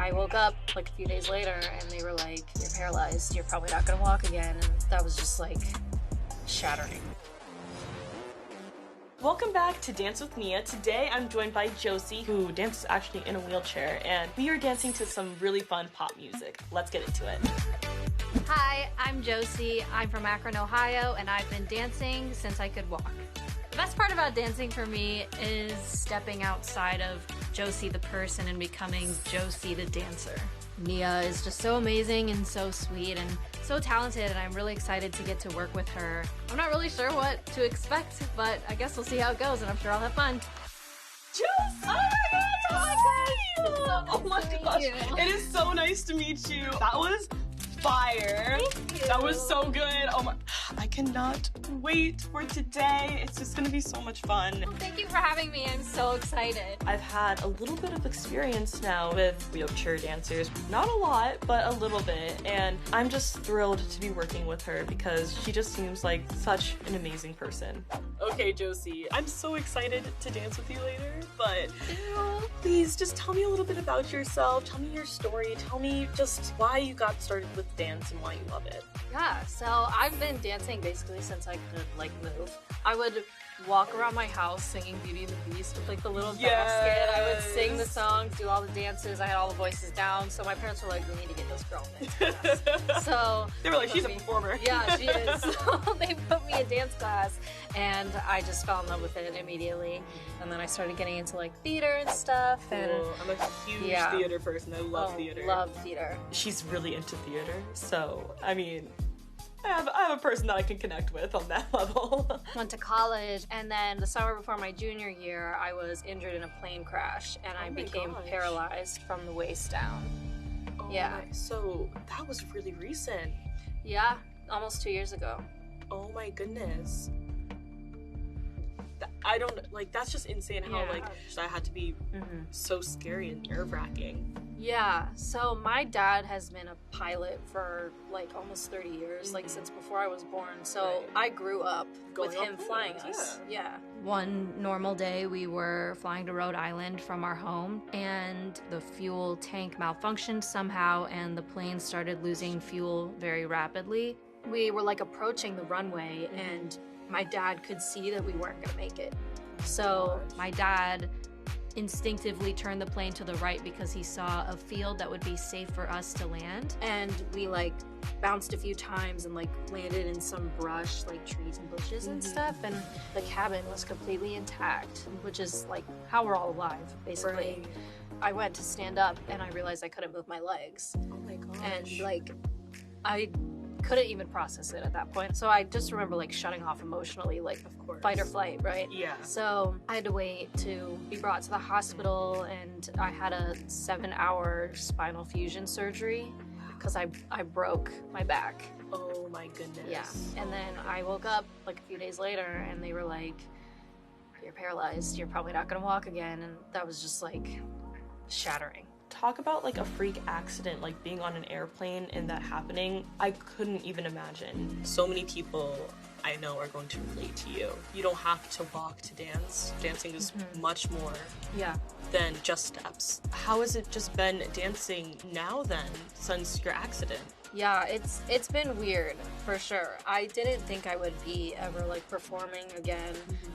I woke up like a few days later and they were like, you're paralyzed, you're probably not gonna walk again. And that was just like shattering. Welcome back to Dance with Mia. Today I'm joined by Josie, who dances actually in a wheelchair, and we are dancing to some really fun pop music. Let's get into it. Hi, I'm Josie. I'm from Akron, Ohio, and I've been dancing since I could walk. The best part about dancing for me is stepping outside of Josie the person and becoming Josie the dancer. Mia is just so amazing and so sweet and so talented, and I'm really excited to get to work with her. I'm not really sure what to expect, but I guess we'll see how it goes, and I'm sure I'll have fun. Josie! Oh my gosh! It is so nice to meet you. That was fire. That was so good. Oh my, I cannot wait for today. It's just gonna be so much fun. Well, thank you for having me. I'm so excited. I've had a little bit of experience now with wheelchair dancers. Not a lot, but a little bit. And I'm just thrilled to be working with her because she just seems like such an amazing person. Okay, Josie, I'm so excited to dance with you later, but please just tell me a little bit about yourself. Tell me your story. Tell me just why you got started with dance and why you love it. Yeah, so I've been dancing basically since I could like move. I would walk around my house singing Beauty and the Beast with like the little basket. I would sing the songs, do all the dances. I had all the voices down. So my parents were like, we need to get this girl in dance class. So they were like, she's a performer. Yeah, she is. So they put me in dance class and I just fell in love with it immediately. And then I started getting into like theater and stuff. And I'm a huge theater person. I love theater. Love theater. She's really into theater. So, I mean, I have a person that I can connect with on that level. Went to college, and then the summer before my junior year, I was injured in a plane crash, and I became paralyzed from the waist down. Oh yeah. So that was really recent. Yeah, almost 2 years ago. Oh my goodness. I don't, like, that's just insane how, like, that had to be so scary and nerve-wracking. Yeah, so my dad has been a pilot for, like, almost 30 years, like, since before I was born. So I grew up with him flying us. Yeah. One normal day, we were flying to Rhode Island from our home, and the fuel tank malfunctioned somehow, and the plane started losing fuel very rapidly. We were, like, approaching the runway, and my dad could see that we weren't gonna make it. So my dad instinctively turned the plane to the right because he saw a field that would be safe for us to land. And we like bounced a few times and like landed in some brush, like trees and bushes and stuff. And the cabin was completely intact, which is like how we're all alive, basically. Right. I went to stand up and I realized I couldn't move my legs. Oh my gosh. And like, I couldn't even process it at that point. So I just remember like shutting off emotionally, like fight or flight, right? Yeah. So I had to wait to be brought to the hospital, and I had a 7-hour spinal fusion surgery because I broke my back. Oh my goodness. Yeah. And then I woke up like a few days later and they were like, you're paralyzed, you're probably not gonna walk again. And that was just like shattering. Talk about like a freak accident, like being on an airplane and that happening. I couldn't even imagine. So many people I know are going to relate to you. You don't have to walk to dance. Dancing is much more than just steps. How has it just been dancing now then, since your accident? Yeah, it's been weird, for sure. I didn't think I would be ever like performing again,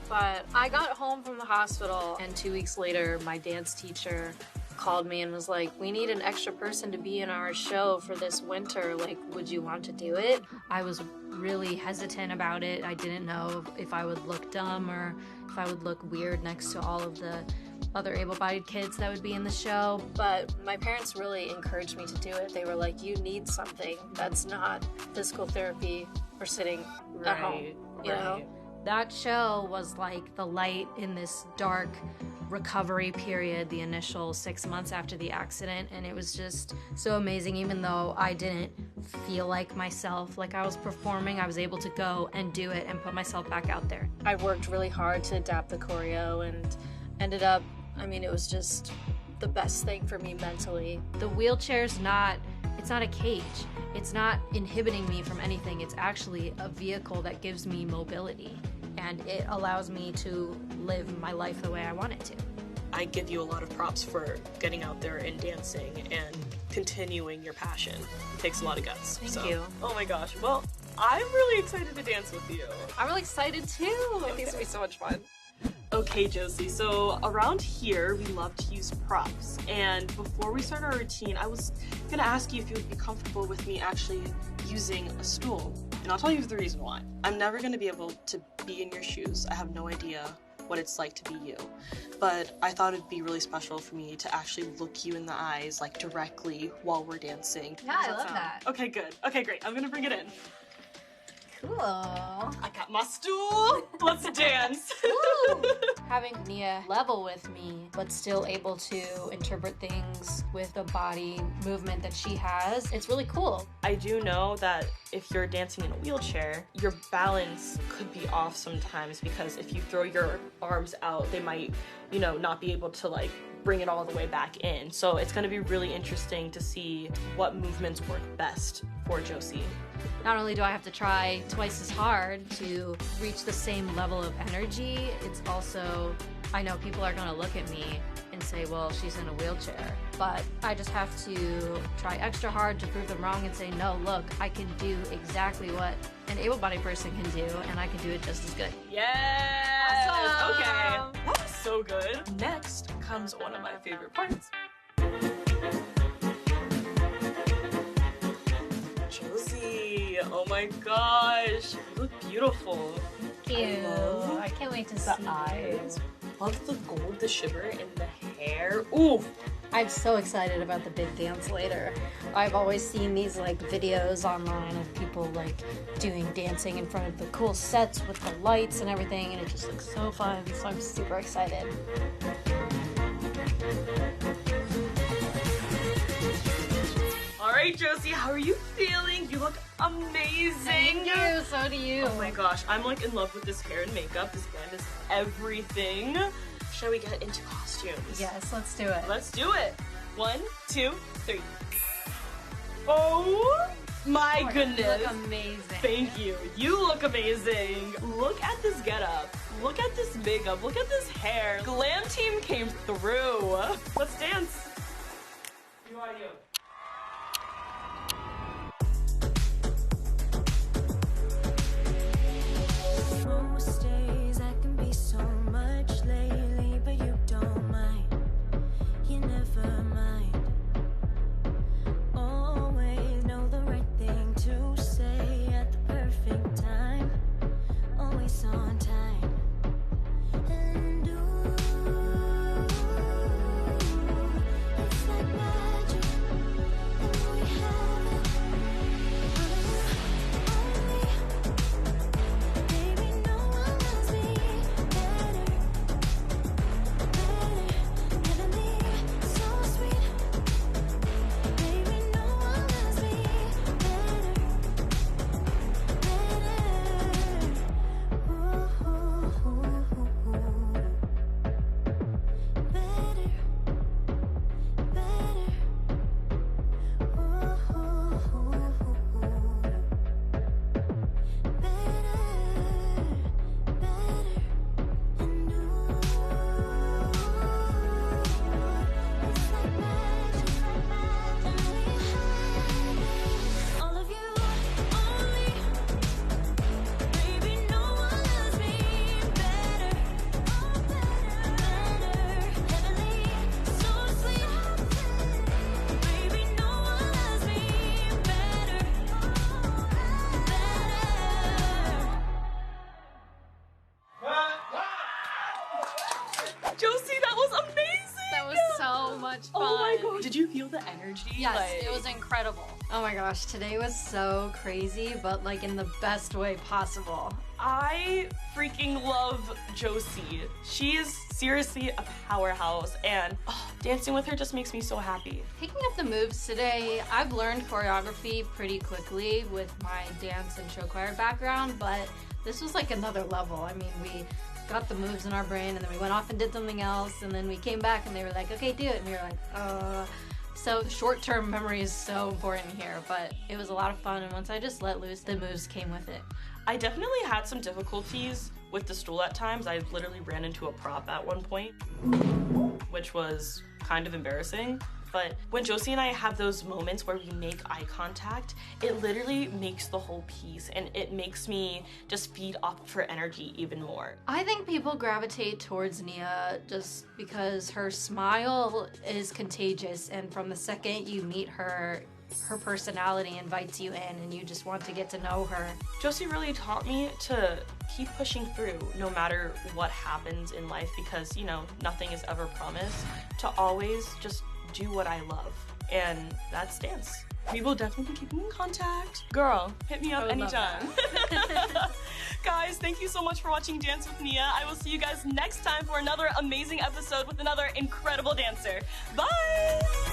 but I got home from the hospital and 2 weeks later, my dance teacher called me and was like, we need an extra person to be in our show for this winter. Like, would you want to do it? I was really hesitant about it. I didn't know if I would look dumb or if I would look weird next to all of the other able-bodied kids that would be in the show. But my parents really encouraged me to do it. They were like, you need something that's not physical therapy or sitting at home, you know? That show was like the light in this dark recovery period, the initial 6 months after the accident, and it was just so amazing. Even though I didn't feel like myself, like I was performing, I was able to go and do it and put myself back out there. I worked really hard to adapt the choreo and ended up, I mean, it was just the best thing for me mentally. The wheelchair's not, it's not a cage. It's not inhibiting me from anything. It's actually a vehicle that gives me mobility, and it allows me to live my life the way I want it to. I give you a lot of props for getting out there and dancing and continuing your passion. It takes a lot of guts. Thank you. Oh my gosh. Well, I'm really excited to dance with you. I'm really excited too. I think it's gonna be so much fun. Okay, Josie, so around here we love to use props. And before we start our routine, I was gonna ask you if you would be comfortable with me actually using a stool. And I'll tell you the reason why. I'm never gonna be able to be in your shoes. I have no idea what it's like to be you. But I thought it'd be really special for me to actually look you in the eyes, like directly while we're dancing. Yeah, I love that. Okay, good. Okay, great. I'm gonna bring it in. Cool. I got my stool. Let's dance. Having Nia level with me, but still able to interpret things with the body movement that she has, it's really cool. I do know that if you're dancing in a wheelchair, your balance could be off sometimes because if you throw your arms out, they might, not be able to like bring it all the way back in. So it's going to be really interesting to see what movements work best for Josie. Not only do I have to try twice as hard to reach the same level of energy, it's also, I know people are gonna look at me and say, well, she's in a wheelchair. But I just have to try extra hard to prove them wrong and say, no, look, I can do exactly what an able-bodied person can do, and I can do it just as good. Yes! Awesome! Okay, that was so good. Next comes one of my favorite parts. Josie, oh my gosh, you look beautiful. Thank you. love I can't wait to The see eyes, love the gold, the shimmer, and the hair. Ooh, I'm so excited about the big dance later. I've always seen these like videos online of people like doing dancing in front of the cool sets with the lights and everything, and it just looks so fun. So I'm super excited. all right, Josie, how are you feeling? You look amazing. Thank you. So do you. Oh my gosh, I'm like in love with this hair and makeup. This band is everything. Shall we get into costumes? Yes, let's do it. Let's do it. 1, 2, 3. Oh my goodness. You look amazing. Thank you. You look amazing. Look at this getup. Look at this makeup. Look at this hair. Glam team came through. Let's dance. You are you. Most days I can be so much lately, but you don't mind. You never mind. Always know the right thing to say at the perfect time. Always on time. And ooh, it's like magic, and we have it. Only baby, no one loves me better, heavenly, so sweet. Baby, no one loves me better, all of you, only. Baby, no one loves me better, heavenly, so sweet. Baby, no one loves me better. Josie, that was amazing. That was so much fun. Oh my god. Did you feel the energy? Yes, Like- it was incredible. Oh my gosh, today was so crazy, but like in the best way possible. I freaking love Josie. She is seriously a powerhouse, and dancing with her just makes me so happy. Picking up the moves today, I've learned choreography pretty quickly with my dance and show choir background, but this was like another level. I mean, we got the moves in our brain and then we went off and did something else, and then we came back and they were like, okay, do it. And we were like, So short-term memory is so important here, but it was a lot of fun, and once I just let loose, the moves came with it. I definitely had some difficulties with the stool at times. I literally ran into a prop at one point. which was kind of embarrassing. But when Josie and I have those moments where we make eye contact, it literally makes the whole piece, and it makes me just feed off of her energy even more. I think people gravitate towards Nia just because her smile is contagious, and from the second you meet her, her personality invites you in and you just want to get to know her. Josie really taught me to keep pushing through no matter what happens in life, because, you know, nothing is ever promised, to always just do what I love, and that's dance. We will definitely be keeping in contact. Girl, hit me up anytime. Guys, thank you so much for watching Dance with Nia. I will see you guys next time for another amazing episode with another incredible dancer. Bye!